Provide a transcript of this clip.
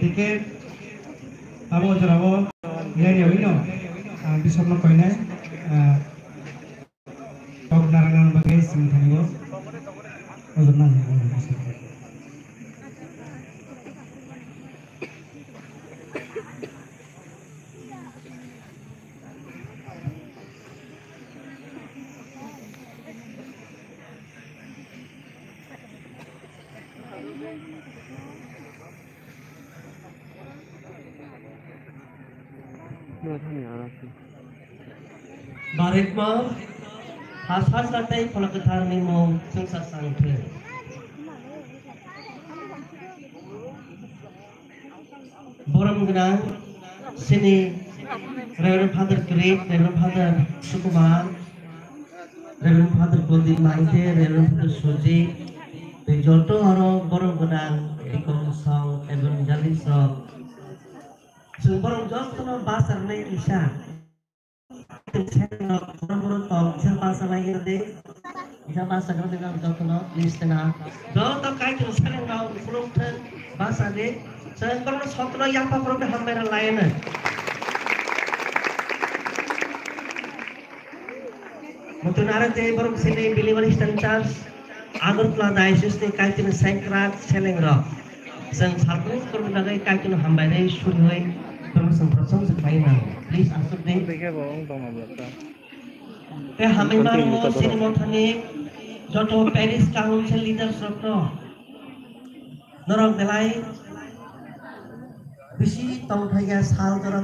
gotike abo jorabo yari wino bisopno koinai tok narangan bagai simthanigo ojorna Baritma has latai pelakutan nimo sengsa sangke. Boram genang sini Reverend Father Great, Reverend Father Sukuman, Reverend Father Goldie Maite, Reverend Father Suji, Joto Haro Boram genang ikon song evangelis song. Boram josto no basar ne isha. Bahasa lagi nanti, bisa bahasa kalau dengan dokter listener. Dokter kait dengan sekarang kau program bahasa deh. Sekarang kalau sotra yang apa program hampir lain. Mungkin ada yang baru sini Believer Christian Church, Agartala Diocese ni kait dengan Sankrat Selengro. Satu program lagi kait dengan hampir suruh terus proses sekainan. Please answer deh. हमें मानो सिनेमा थाने जो तो Paris council leaders रखो नरक दिलाई बिसी तंग थाया साल जरा